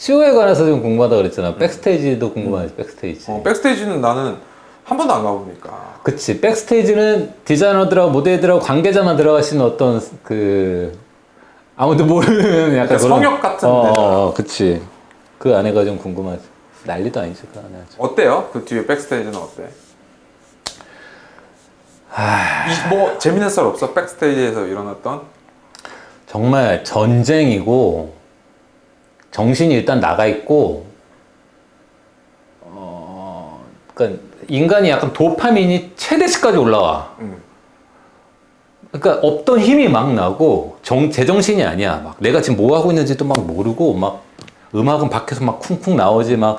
쇼에 관해서 좀 궁금하다 그랬잖아. 백스테이지도 궁금하지, 백스테이지. 백스테이지는 나는 한 번도 안 가보니까. 그치. 백스테이지는 디자이너들하고 모델들하고 관계자만 들어갈 수 있는 어떤 그 아무도 모르는 약간 그러니까 성역 같은 데잖아. 그치. 그 안에가 좀 궁금하지. 난리도 아니지, 그 안에. 어때요? 그 뒤에 백스테이지는 어때? 뭐 재밌는 썰 없어? 백스테이지에서 일어났던? 정말 전쟁이고 정신이 일단 나가 있고 그러니까 인간이 약간 도파민이 최대치까지 올라와. 그러니까 없던 힘이 막 나고 제정신이 아니야. 막 내가 지금 뭐 하고 있는지도 막 모르고 막 음악은 밖에서 막 쿵쿵 나오지. 막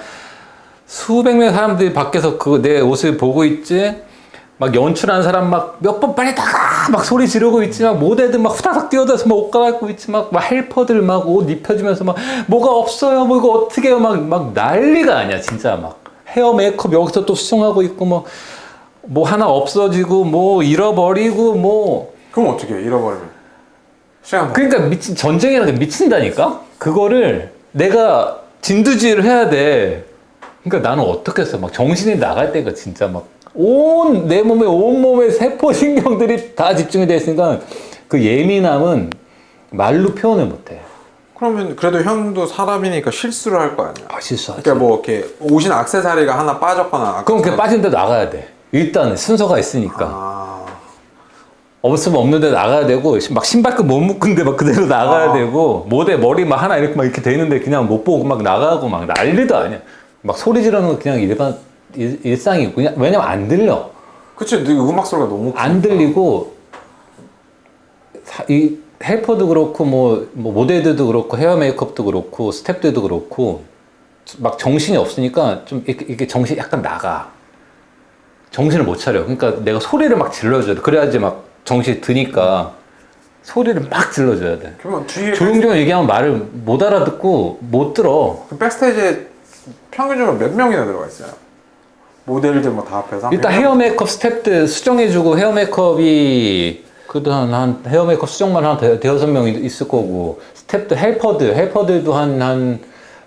수백 명의 사람들이 밖에서 그 내 옷을 보고 있지. 막 연출하는 사람 막 몇 번 빨리 나가 막 소리 지르고 있지. 막 모델들 막 후다닥 뛰어들어서 막 옷 갈아입고 있지. 막 헬퍼들 막 옷 입혀주면서 막 뭐가 없어요. 뭐 이거 어떻게 해요. 막 난리가 아니야. 진짜 막 헤어 메이크업 여기서 또 수정하고 있고 뭐 하나 없어지고 뭐 잃어버리고 뭐 그럼 어떻게 해? 잃어버리면? 시간 그러니까 미친 전쟁이라는 게 미친다니까. 그거를 내가 진두지휘를 해야 돼. 그러니까 나는 어떻게 했어? 막 정신이 나갈 때가 진짜 막 내 몸에 온몸의 세포 신경들이 다 집중이 돼 있으니까 그 예민함은 말로 표현을 못 해. 그러면 그래도 형도 사람이니까 실수를 할 거 아니야? 실수하지. 그러니까 뭐 이렇게 옷인 액세서리가 하나 빠졌거나. 그럼 그 빠진 데 나가야 돼. 일단 순서가 있으니까. 없으면 없는데 나가야 되고 막 신발끈 못 묶은데 막 그대로 나가야 되고 모델 머리 막 하나 이렇게 돼 있는데 그냥 못 보고 막 나가고 막 난리도 아니야. 막 소리 지르는 거 그냥 일상이고 그냥 왜냐면 안 들려. 그치, 네 음악 소리가 너무 안 들리고 이 헬퍼도 그렇고 뭐 모델들도 그렇고 헤어 메이크업도 그렇고 스태프들도 그렇고 막 정신이 없으니까 좀 이렇게 정신이 약간 나가. 정신을 못 차려. 그러니까 내가 소리를 막 질러줘야 돼. 그래야지 막 정신이 드니까 소리를 막 질러줘야 돼. 그러면 뒤에 조용조용 얘기하면 말을 못 알아듣고 못 들어. 그 백스테이지에 평균적으로 몇 명이나 들어가 있어요? 모델들 뭐 다 합해서? 일단 헤어 메이크업 스태프들 수정해주고 헤어 메이크업이 그래도 한 헤어 메이크업 수정만 한 대여섯 명 있을 거고 스태프들 헬퍼들도 한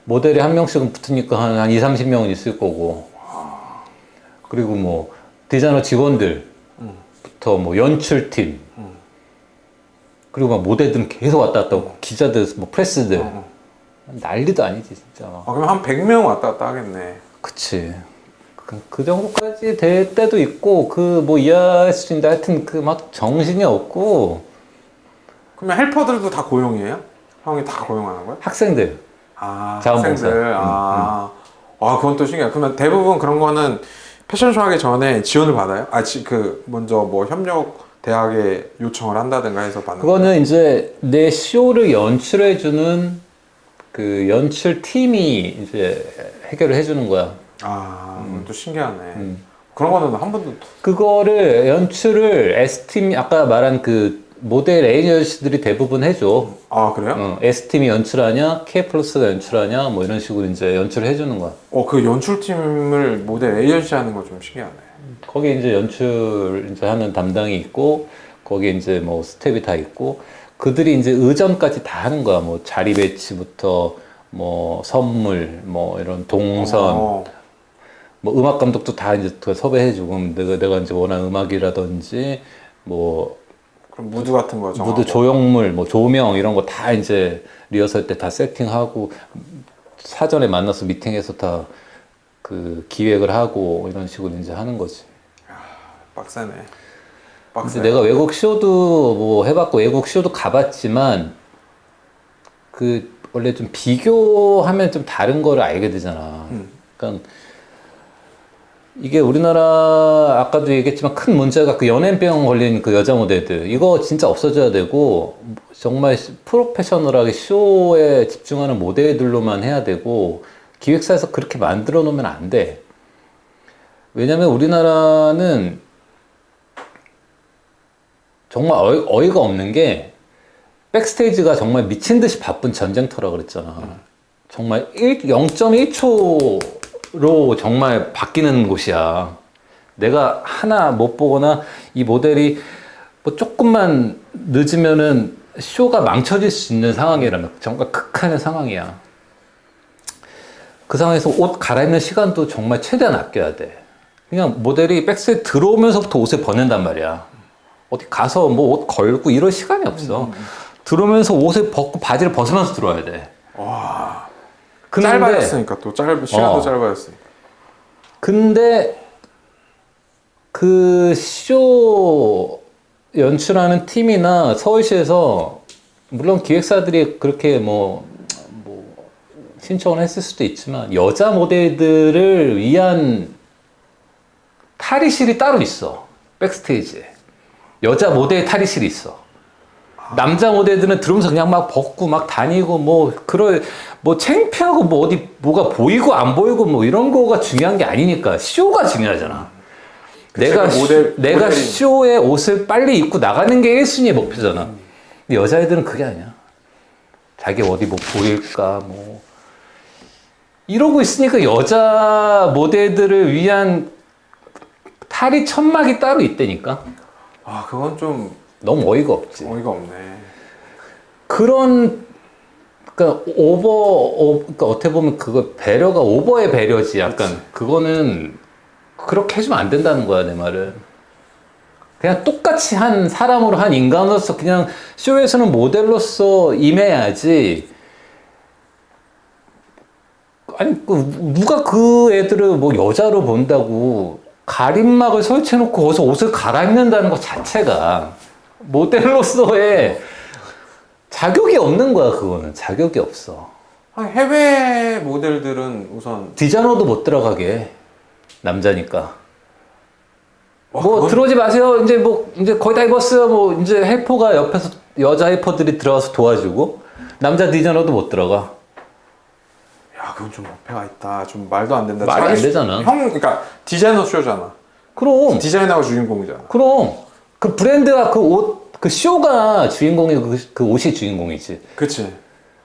모델이 한 명씩은 붙으니까 한 2, 30명은 있을 거고 그리고 뭐 디자이너 직원들부터 뭐 연출팀 그리고 막 모델들은 계속 왔다 갔다 하고 기자들 뭐 프레스들 난리도 아니지 진짜. 그럼 한 100명 왔다 갔다 하겠네. 그치. 그 정도까지 될 때도 있고 그 뭐 이해할 수 있는데 하여튼 그 막 정신이 없고. 그러면 헬퍼들도 다 고용이에요? 형이 다 고용하는 거야? 학생들. 자원봉사. 학생들. 그건 또 신기해. 그러면 대부분 그런 거는 패션쇼 하기 전에 지원을 받아요? 먼저 뭐 협력 대학에 요청을 한다든가 해서 받는 그거는 거예요? 이제 내 쇼를 연출해주는 그 연출 팀이 이제 해결을 해주는 거야. 그건 또 신기하네. 그런 거는 한 번도. 그거를 연출을 S팀이 아까 말한 그 모델 에이전시들이 대부분 해줘. 그래요? S팀이 연출하냐, K+가 연출하냐, 뭐 이런 식으로 이제 연출을 해주는 거야. 그 연출팀을 모델 에이전시 하는 거 좀 신기하네. 거기 이제 연출 이제 하는 담당이 있고, 거기 이제 뭐 스텝이 다 있고, 그들이 이제 의전까지 다 하는 거야. 뭐 자리 배치부터, 뭐 선물, 뭐 이런 동선, 뭐 음악 감독도 다 이제 섭외해주고, 내가 이제 원하는 음악이라든지, 뭐 그럼 무드 같은 거 정하고. 무드 조형물, 뭐 조명 이런 거 다 이제 리허설 때 다 세팅하고 사전에 만나서 미팅해서 다 그 기획을 하고 이런 식으로 이제 하는 거지. 빡세네. 근데 내가 외국 쇼도 뭐 해봤고 외국 쇼도 가봤지만 그 원래 좀 비교하면 좀 다른 거를 알게 되잖아. 그러니까 이게 우리나라 아까도 얘기했지만 큰 문제가 그 연예병 걸린 그 여자 모델들 이거 진짜 없어져야 되고 정말 프로페셔널하게 쇼에 집중하는 모델들로만 해야 되고 기획사에서 그렇게 만들어 놓으면 안 돼. 왜냐면 우리나라는 정말 어이가 없는 게 백스테이지가 정말 미친 듯이 바쁜 전쟁터라 그랬잖아. 정말 0.1초로 정말 바뀌는 곳이야. 내가 하나 못 보거나 이 모델이 뭐 조금만 늦으면은 쇼가 망쳐질 수 있는 상황이라면 정말 극한의 상황이야. 그 상황에서 옷 갈아입는 시간도 정말 최대한 아껴야 돼. 그냥 모델이 백스에 들어오면서부터 옷을 벗는단 말이야. 어디 가서 뭐 옷 걸고 이럴 시간이 없어. 들어오면서 옷을 벗고 바지를 벗으면서 들어와야 돼. 와. 근데- 짧아졌으니까 또 시간도 짧아졌으니까. 근데 그 쇼 연출하는 팀이나 서울시에서 물론 기획사들이 그렇게 뭐 신청을 했을 수도 있지만 여자 모델들을 위한 탈의실이 따로 있어. 백스테이지에. 여자 모델 탈의실이 있어. 남자 모델들은 들어오면서 그냥 막 벗고 막 다니고 뭐 창피하고 뭐 어디 뭐가 보이고 안 보이고 뭐 이런 거가 중요한 게 아니니까 쇼가 중요하잖아. 내가 모델이- 쇼에 옷을 빨리 입고 나가는 게 1순위의 목표잖아. 근데 여자애들은 그게 아니야. 자기 어디 뭐 보일까 뭐 이러고 있으니까 여자 모델들을 위한 탈의 천막이 따로 있다니까. 아, 그건 좀 너무 어이가 없지. 어이가 없네. 그러니까 그러니까 어떻게 보면 그거 배려가 오버의 배려지. 약간 그거는 그렇게 해주면 안 된다는 거야, 내 말은. 그냥 똑같이 한 사람으로 한 인간으로서 그냥 쇼에서는 모델로서 임해야지. 아니 누가 그 애들을 뭐 여자로 본다고 가림막을 설치해놓고 거기서 옷을 갈아입는다는 것 자체가 모델로서의 자격이 없는 거야. 그거는 자격이 없어. 해외 모델들은 우선 디자이너도 못 들어가게 해. 남자니까. 와, 뭐 그건- 들어오지 마세요. 이제 거의 다 입었어요. 뭐 이제 헬퍼가 옆에서 여자 헬퍼들이 들어와서 도와주고 남자 디자이너도 못 들어가. 야, 그건 좀 어폐가 있다. 좀 말도 안 된다. 말이 안 자기 되잖아. 그러니까 디자이너 쇼잖아. 그럼 디자이너가 주인공이잖아. 그 브랜드와 그 옷, 그 쇼가 주인공이 그 옷이 주인공이지. 그치.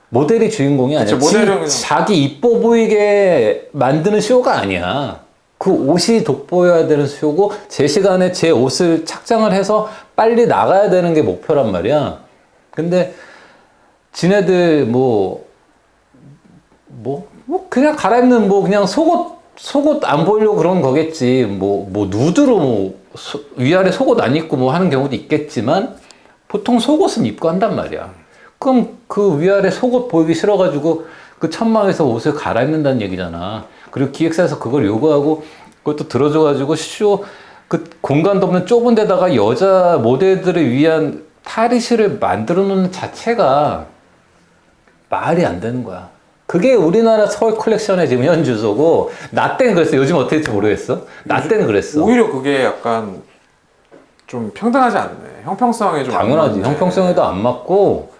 모델이 주인공이 아니야. 그치, 모델은 그냥- 자기 이뻐 보이게 만드는 쇼가 아니야. 그 옷이 돋보여야 되는 쇼고 제 시간에 제 옷을 착장을 해서 빨리 나가야 되는 게 목표란 말이야. 근데 지네들 그냥 갈아입는 그냥 속옷 안 보이려고 그런 거겠지. 누드로 위아래 속옷 안 입고 하는 경우도 있겠지만 보통 속옷은 입고 한단 말이야. 그럼 그 위아래 속옷 보이기 싫어가지고 그 천막에서 옷을 갈아입는다는 얘기잖아. 그리고 기획사에서 그걸 요구하고 그것도 들어줘가지고 그 공간도 없는 좁은 데다가 여자 모델들을 위한 탈의실을 만들어 놓는 자체가 말이 안 되는 거야. 그게 우리나라 서울 컬렉션의 지금 현 주소고, 나 때는 그랬어. 요즘 어떻게 될지 모르겠어. 나 때는 그랬어. 오히려 그게 약간 좀 평등하지 않네. 형평성에 좀 안 당연하지. 맞네. 형평성에도 안 맞고,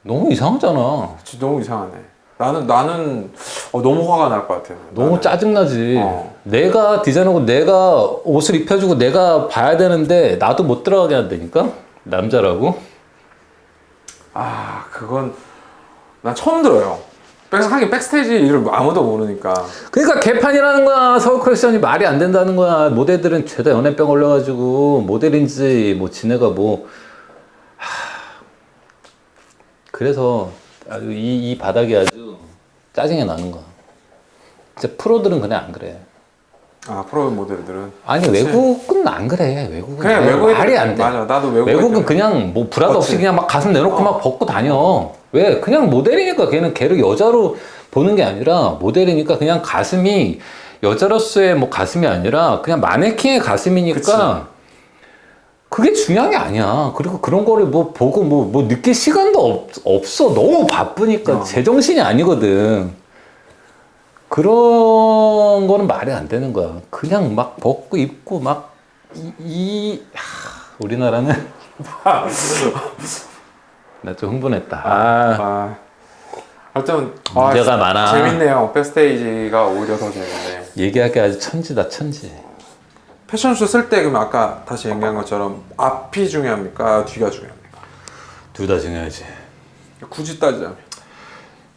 너무 이상하잖아. 진짜 너무 이상하네. 나는 너무 화가 날 것 같아. 너무 나는. 짜증나지. 어. 내가 디자이너고 내가 옷을 입혀주고 내가 봐야 되는데, 나도 못 들어가게 한다니까? 남자라고? 아, 그건 난 처음 들어요. 하긴 백스테이지 일을 아무도 모르니까. 그러니까 개판이라는 거야. 서울 컬렉션이 말이 안 된다는 거야. 모델들은 죄다 연예병 걸려가지고 모델인지 지네가 그래서 아주 이 바닥이 아주 짜증이 나는 거야. 진짜 프로들은 그냥 안 그래. 아, 프로 모델들은. 아니 그치. 외국은 안 그래. 외국은 그냥 그래. 외국에 말이 안 돼. 맞아. 나도 외국에 외국은 그냥 브라도 없이 그렇지. 그냥 막 가슴 내놓고 막 벗고 다녀. 왜? 그냥 모델이니까 걔를 여자로 보는 게 아니라 모델이니까 그냥 가슴이 여자로서의 가슴이 아니라 그냥 마네킹의 가슴이니까 그게 중요한 게 아니야. 그리고 그런 거를 보고 느낄 시간도 없어. 너무 바쁘니까 제정신이 아니거든. 그런 거는 말이 안 되는 거야. 그냥 막 벗고 입고 우리나라는 나 좀 흥분했다. 하여튼 문제가 많아. 재밌네요. 백스테이지가 오히려 더 재밌네. 얘기하기 아주 천지다, 천지. 패션쇼 쓸 때 그럼 아까 다시 얘기한 것처럼 앞이 중요합니까? 뒤가 중요합니까? 둘 다 중요하지. 굳이 따지자면.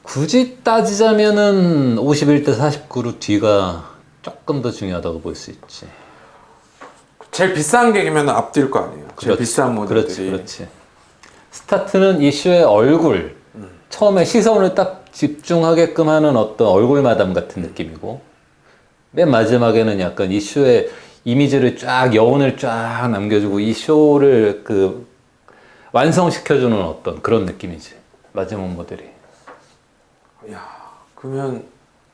굳이 따지자면은 51대 49로 뒤가 조금 더 중요하다고 볼 수 있지. 제일 비싼 계기면 앞뒤일 거 아니에요. 제일 그렇지. 비싼 모델들이. 그렇지. 스타트는 이슈의 얼굴. 처음에 시선을 딱 집중하게끔 하는 어떤 얼굴 마담 같은 느낌이고, 맨 마지막에는 약간 이 쇼의 이미지를 쫙, 여운을 쫙 남겨주고 이 쇼를 그 완성시켜주는 어떤 그런 느낌이지. 마지막 모델이. 야, 그러면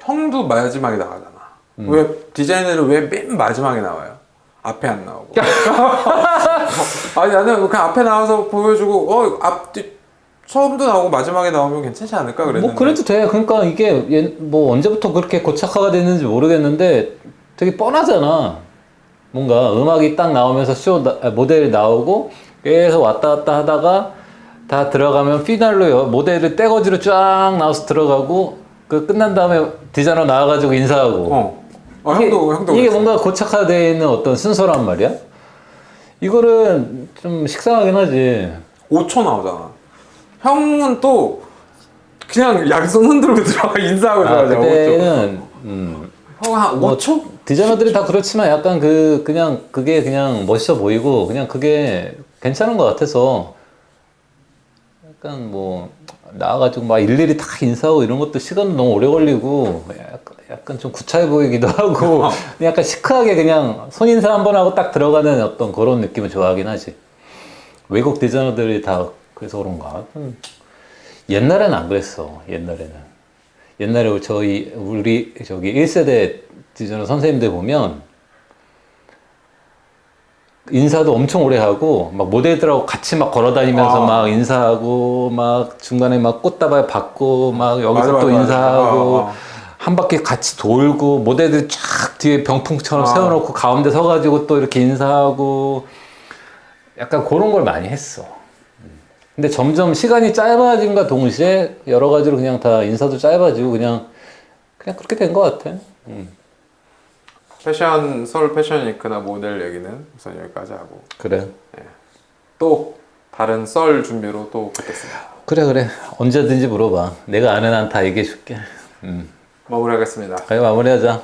형도 마지막에 나가잖아. 왜 디자이너를 왜 맨 마지막에 나와요? 앞에 안 나오고. 아니 나는 그냥 앞에 나와서 보여주고 처음도 나오고 마지막에 나오면 괜찮지 않을까 그랬는데. 뭐 그래도 돼. 그러니까 이게 뭐 언제부터 그렇게 고착화가 됐는지 모르겠는데 되게 뻔하잖아. 뭔가 음악이 딱 나오면서 모델이 나오고 계속 왔다 갔다 하다가 다 들어가면 피날로 모델을 떼거지로 쫙 나와서 들어가고 그 끝난 다음에 디자이너 나와가지고 인사하고. 형도 이게 그랬어. 뭔가 고착화되어 있는 어떤 순서란 말이야. 이거는 좀 식상하긴 하지. 5초 나오잖아. 형은 또 그냥 양손 흔들고 들어가 인사하고 들어가잖아. 5초. 그때는 형은 한 뭐 5초? 디자이너들이 다 그렇지만 약간 그냥 그게 그냥 멋있어 보이고 그냥 그게 괜찮은 것 같아서 약간 뭐 나와가지고 막 일일이 다 인사하고 이런 것도 시간도 너무 오래 걸리고 약간 좀 구차해 보이기도 하고 약간 시크하게 그냥 손인사 한번 하고 딱 들어가는 어떤 그런 느낌을 좋아하긴 하지. 외국 디자이너들이 다 그래서 그런가? 옛날에는 안 그랬어. 옛날에 우리 저기 1세대 디자이너 선생님들 보면 인사도 엄청 오래 하고 막 모델들하고 같이 막 걸어다니면서 막 인사하고 막 중간에 막 꽃다발 받고 막 여기서 맞아, 또 맞아, 인사하고 맞아. 한 바퀴 같이 돌고 모델들 쫙 뒤에 병풍처럼 세워놓고 가운데 서가지고 또 이렇게 인사하고 약간 그런 걸 많이 했어. 근데 점점 시간이 짧아짐과 동시에 여러 가지로 그냥 다 인사도 짧아지고 그냥 그렇게 된 것 같아. 서울 패션 위크나 모델 얘기는 우선 여기까지 하고 그래. 또 다른 썰 준비로 또 뵙겠습니다. 그래. 언제든지 물어봐. 내가 아는 한 다 얘기해 줄게. 마무리하겠습니다. 그래, 마무리하자.